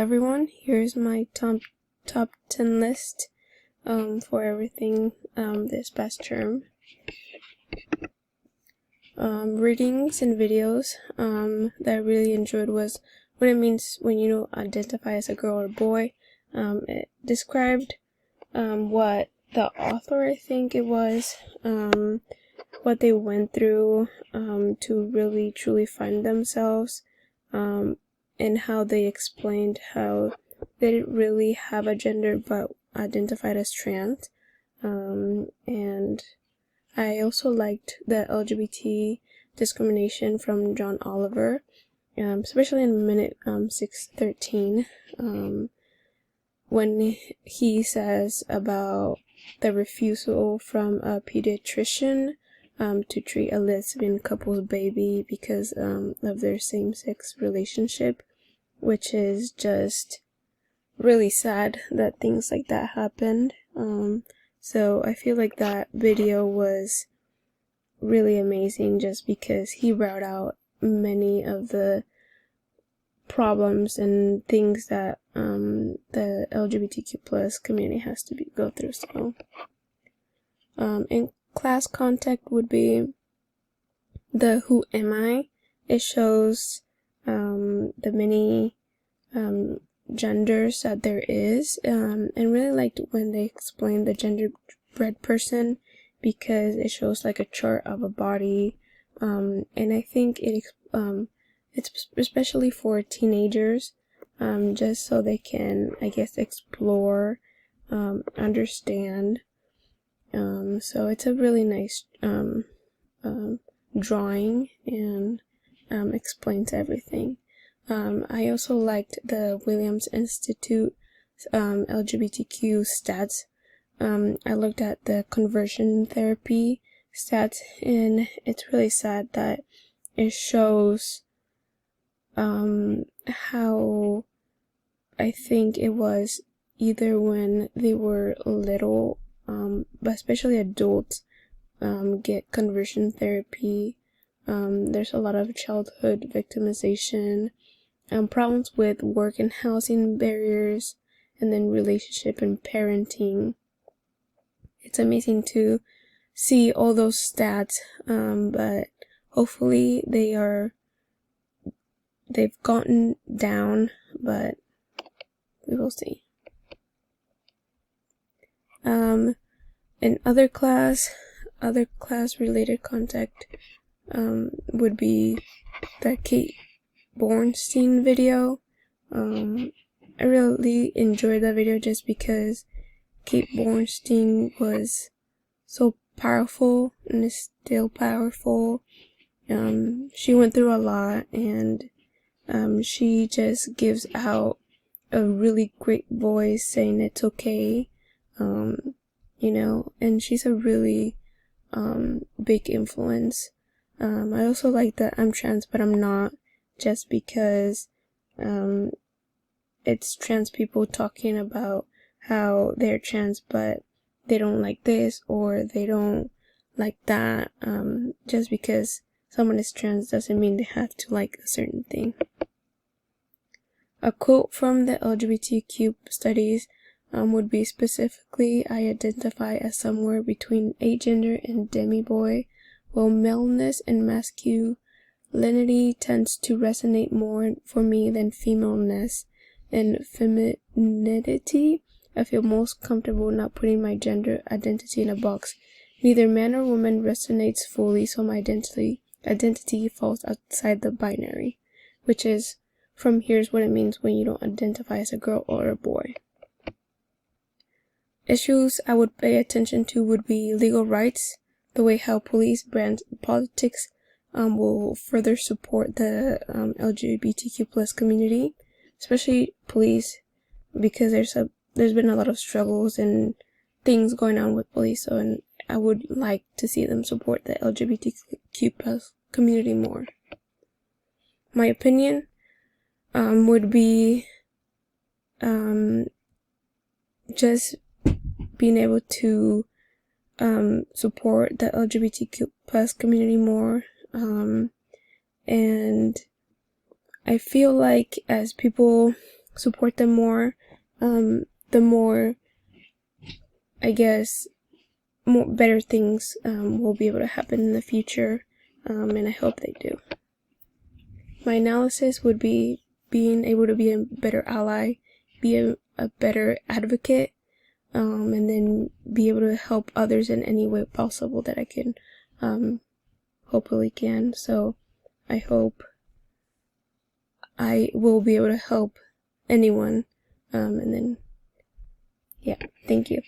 everyone, here's my top 10 list for everything this past term. Readings and videos that I really enjoyed was What It Means When You Don't Identify as a Girl or Boy. It described what the author, I think it was, what they went through to really truly find themselves, and how they explained how they didn't really have a gender but identified as trans. And I also liked the LGBT discrimination from John Oliver, especially in minute 613, when he says about the refusal from a pediatrician to treat a lesbian couple's baby because of their same-sex relationship, which is just really sad that things like that happened. So I feel like that video was really amazing just because he brought out many of the problems and things that the LGBTQ plus community has to go through. So in class contact would be the Who Am I? It shows the many genders that there is, and really liked when they explained the genderbread person, because it shows like a chart of a body, and I think it's especially for teenagers, just so they can, I guess, explore, understand. So it's a really nice drawing, and explains everything. I also liked the Williams Institute LGBTQ stats. I looked at the conversion therapy stats, and it's really sad that it shows how, I think it was either when they were little, but especially adults get conversion therapy. There's a lot of childhood victimization, problems with work and housing barriers, and then relationship and parenting. It's amazing to see all those stats, but hopefully they've gotten down, but we will see. In other class related contact would be the Kate Bornstein video. I really enjoyed that video just because Kate Bornstein was so powerful and is still powerful. She went through a lot, and she just gives out a really great voice saying it's okay, and she's a really big influence. I also like that I'm trans but I'm not, just because it's trans people talking about how they're trans but they don't like this or they don't like that. Just because someone is trans doesn't mean they have to like a certain thing. A quote from the LGBTQ studies would be specifically, I identify as somewhere between agender and demi-boy, while maleness and masculinity tends to resonate more for me than femaleness. And femininity, I feel most comfortable not putting my gender identity in a box. Neither man or woman resonates fully, so my identity falls outside the binary, which is from Here's What It Means When You Don't Identify as a Girl or a Boy. Issues I would pay attention to would be legal rights, the way how police, brands, politics will further support the LGBTQ plus community, especially police, because there's been a lot of struggles and things going on with police, and I would like to see them support the LGBTQ plus community more. My opinion would be just being able to support the LGBTQ plus community more, and I feel like as people support them more, the more, I guess, more better things will be able to happen in the future, and I hope they do. My analysis would be being able to be a better ally, be a better advocate, and then be able to help others in any way possible that I can, hopefully can. So I hope I will be able to help anyone, and then, yeah, thank you.